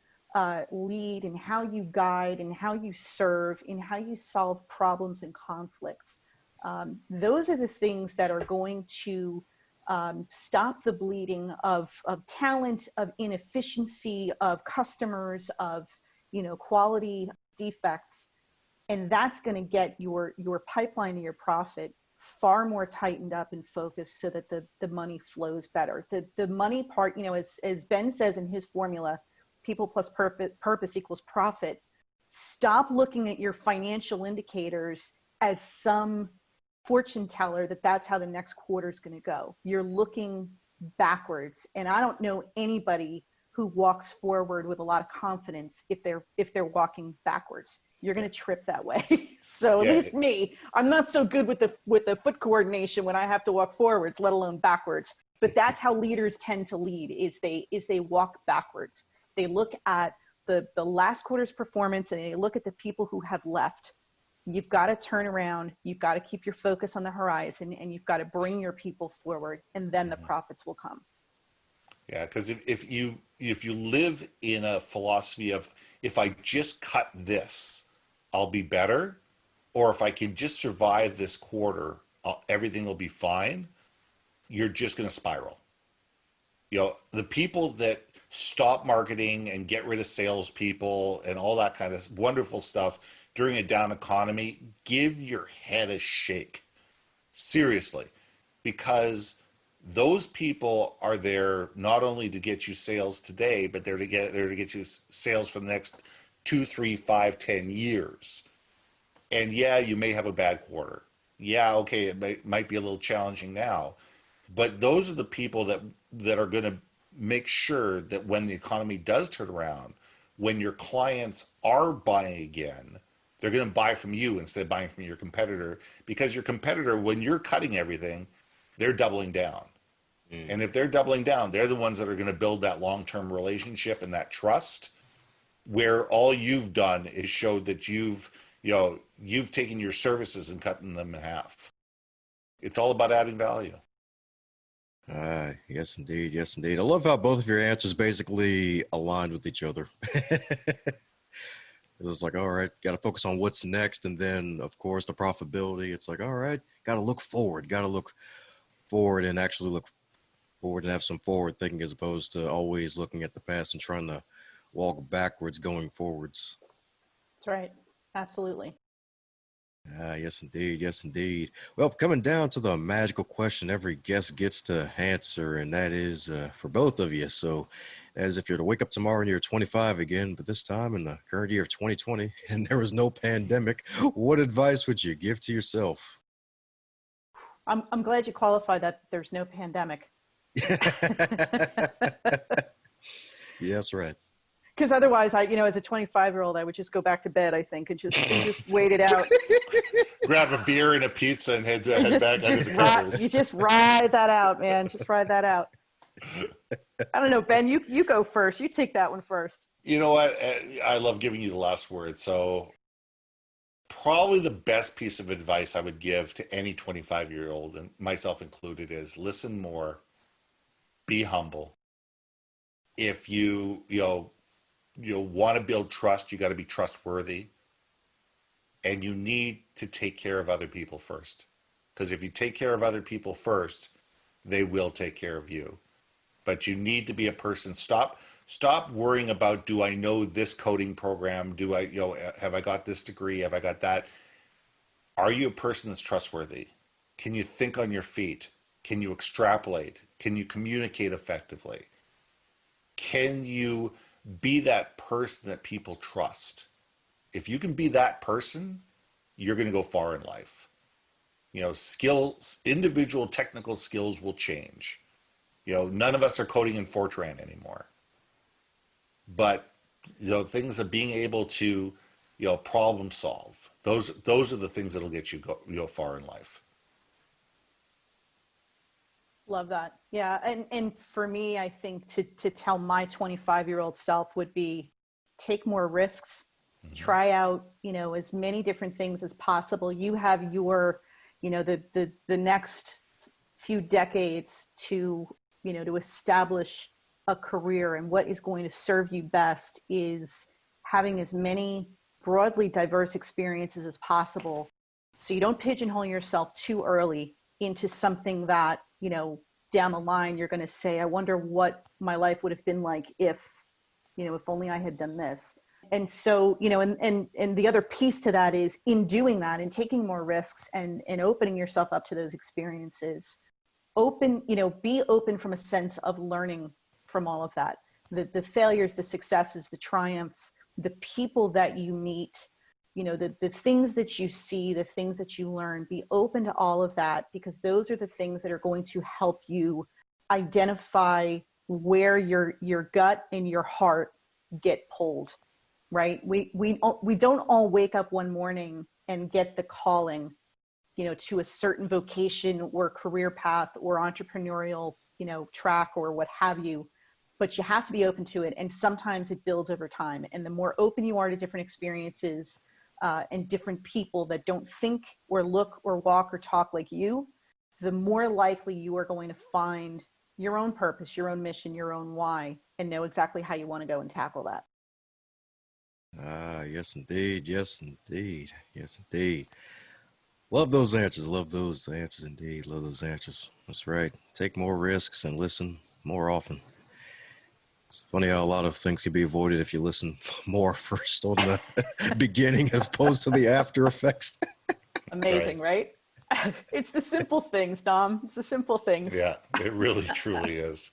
lead, and how you guide, and how you serve, and how you solve problems and conflicts. Those are the things that are going to stop the bleeding of talent, of inefficiency, of customers, of quality defects, and that's going to get your pipeline and your profit far more tightened up and focused, so that the money flows better. The money part, as Ben says in his formula, people plus purpose equals profit. Stop looking at your financial indicators as some fortune teller that's how the next quarter is going to go. You're looking backwards, and I don't know anybody who walks forward with a lot of confidence if they're walking backwards. You're going to trip that way. So at least me, I'm not so good with the foot coordination when I have to walk forwards, let alone backwards. But that's how leaders tend to lead, is they walk backwards. They look at the last quarter's performance, and they look at the people who have left. You've got to turn around. You've got to keep your focus on the horizon, and you've got to bring your people forward, and then the profits will come. Yeah, because if you live in a philosophy of, if I just cut this, I'll be better, or if I can just survive this quarter, everything will be fine, you're just going to spiral. The people that stop marketing and get rid of salespeople and all that kind of wonderful stuff during a down economy, give your head a shake. Seriously, because those people are there not only to get you sales today, but they're to get you sales for the next 2, 3, 5, 10 years. And yeah, you may have a bad quarter. Yeah, okay, it might be a little challenging now, but those are the people that are going to make sure that when the economy does turn around, when your clients are buying again, they're going to buy from you instead of buying from your competitor, because your competitor, when you're cutting everything, they're doubling down. And if they're doubling down, they're the ones that are going to build that long-term relationship and that trust, where all you've done is showed that you've taken your services and cutting them in half. It's all about adding value. Yes, indeed. Yes, indeed. I love how both of your answers basically aligned with each other. It's like, all right, got to focus on what's next. And then, of course, the profitability. It's like, all right, got to look forward, and actually look forward and have some forward thinking as opposed to always looking at the past and trying to walk backwards going forwards. That's right. Absolutely. Yes, indeed. Yes, indeed. Well, coming down to the magical question every guest gets to answer, and that is for both of you. So, as if you're to wake up tomorrow and you're 25 again, but this time in the current year of 2020, and there was no pandemic, what advice would you give to yourself? I'm glad you qualified that there's no pandemic. Yes, right. Because otherwise, as a 25-year-old, I would just go back to bed, I think, and just wait it out. Grab a beer and a pizza and head back under the covers. You just ride that out, man. Just ride that out. I don't know, Ben, you go first. You take that one first. You know what? I love giving you the last word. So probably the best piece of advice I would give to any 25-year-old, and myself included, is listen more, be humble. If you want to build trust, you got to be trustworthy. And you need to take care of other people first. Because if you take care of other people first, they will take care of you. But you need to be a person. Stop worrying about, do I know this coding program? Do I, have I got this degree? Have I got that? Are you a person that's trustworthy? Can you think on your feet? Can you extrapolate? Can you communicate effectively? Can you be that person that people trust? If you can be that person, you're going to go far in life. Skills, individual technical skills will change. None of us are coding in Fortran anymore. But, things of being able to, problem solve, those are the things that'll get you go far in life. Love that. Yeah. And for me, I think to tell my 25-year-old self would be take more risks, try out, as many different things as possible. You have your, the next few decades to, to establish a career, and what is going to serve you best is having as many broadly diverse experiences as possible. So you don't pigeonhole yourself too early into something that, down the line, you're going to say, I wonder what my life would have been like if only I had done this. And so, and the other piece to that is, in doing that and taking more risks and opening yourself up to those experiences, be open from a sense of learning from all of that. The failures, the successes, the triumphs, the people that you meet, the things that you see, the things that you learn, be open to all of that, because those are the things that are going to help you identify where your gut and your heart get pulled, right? We don't all wake up one morning and get the calling, to a certain vocation or career path or entrepreneurial, track or what have you. But you have to be open to it. And sometimes it builds over time. And the more open you are to different experiences, and different people that don't think or look or walk or talk like you, the more likely you are going to find your own purpose, your own mission, your own why, and know exactly how you want to go and tackle that. Yes, indeed. Yes, indeed. Yes, indeed. Love those answers. Love those answers, indeed. Love those answers. That's right. Take more risks and listen more often. It's funny how a lot of things can be avoided if you listen more first on the beginning as opposed to the after effects. Amazing, right? It's the simple things, Dom. It's the simple things. Yeah, it really truly is.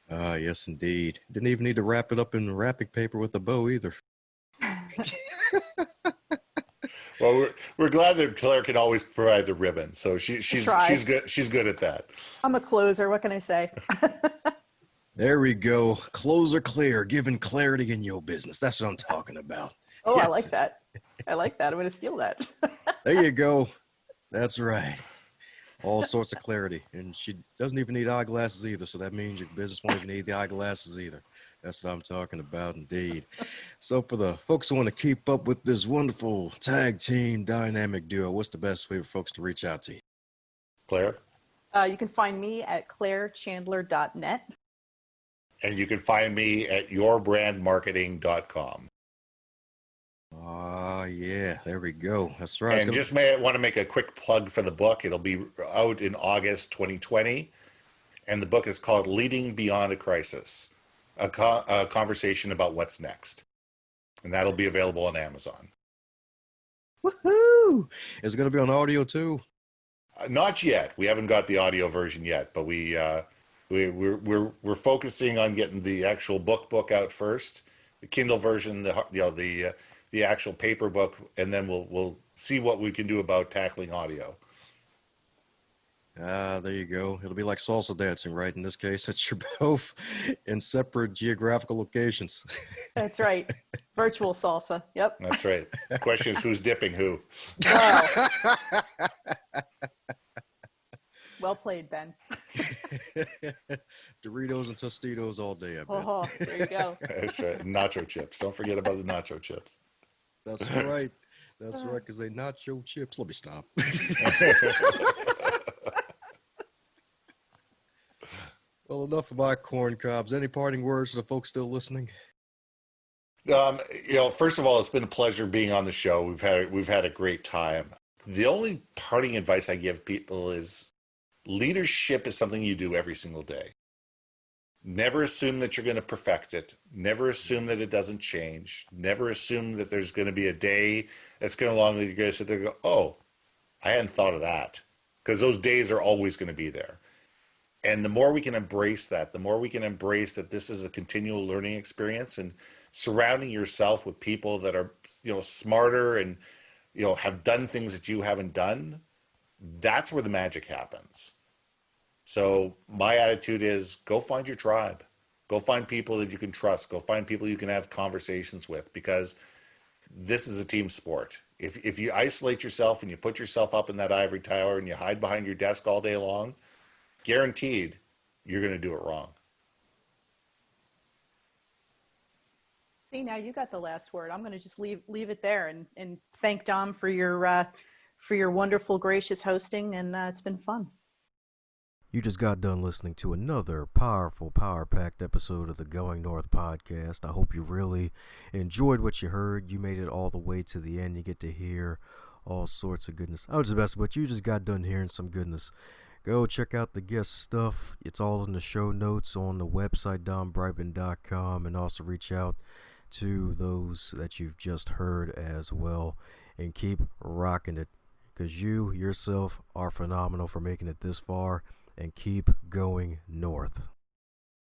Ah, yes, indeed. Didn't even need to wrap it up in wrapping paper with a bow either. Well, we're glad that Claire can always provide the ribbon, so she's Try. good. She's good at that. I'm a closer. What can I say? There we go. Closer clear, giving clarity in your business. That's what I'm talking about. Oh, I Yes. like that. I like that. I'm going to steal that. There you go. That's right. All sorts of clarity. And she doesn't even need eyeglasses either. So that means your business won't even need the eyeglasses either. That's what I'm talking about, indeed. So for the folks who want to keep up with this wonderful tag team dynamic duo, what's the best way for folks to reach out to you? Claire? You can find me at clairechandler.net. And you can find me at yourbrandmarketing.com. Ah, yeah, there we go. That's right. And just may want to make a quick plug for the book. It'll be out in August 2020. And the book is called Leading Beyond a Crisis, a conversation about what's next. And that'll be available on Amazon. Woohoo! Is it going to be on audio too? Not yet. We haven't got the audio version yet, but we're focusing on getting the actual book out first, the Kindle version, the actual paper book, and then we'll see what we can do about tackling audio. Ah, there you go. It'll be like salsa dancing, right? In this case, it's you're both in separate geographical locations. That's right. Virtual salsa. Yep. That's right. The question is who's dipping who? Wow. Well played, Ben. Doritos and Tostitos all day, I bet. Oh, there you go. That's right. Nacho chips. Don't forget about the nacho chips. That's right. That's right, because they nacho chips. Let me stop. Well, enough of my corn cobs. Any parting words to the folks still listening? First of all, it's been a pleasure being on the show. We've had a great time. The only parting advice I give people is leadership is something you do every single day. Never assume that you're going to perfect it. Never assume that it doesn't change. Never assume that there's going to be a day that's going along that you're going to sit there and go, oh, I hadn't thought of that. Because those days are always going to be there. And the more we can embrace that, the more we can embrace that this is a continual learning experience, and surrounding yourself with people that are, smarter and, have done things that you haven't done, that's where the magic happens. So my attitude is go find your tribe. Go find people that you can trust. Go find people you can have conversations with, because this is a team sport. If you isolate yourself and you put yourself up in that ivory tower and you hide behind your desk all day long, guaranteed you're going to do it wrong. See, now you got the last word. I'm going to just leave it there and thank Dom for your wonderful, gracious hosting, and it's been fun. You just got done listening to another powerful, power-packed episode of the Going North podcast. I hope you really enjoyed what you heard. You made it all the way to the end. You get to hear all sorts of goodness. I was the best, but you just got done hearing some goodness. Go check out the guest stuff. It's all in the show notes on the website, dombrightmon.com, and also reach out to those that you've just heard as well. And keep rocking it, because you yourself are phenomenal for making it this far, and keep going north.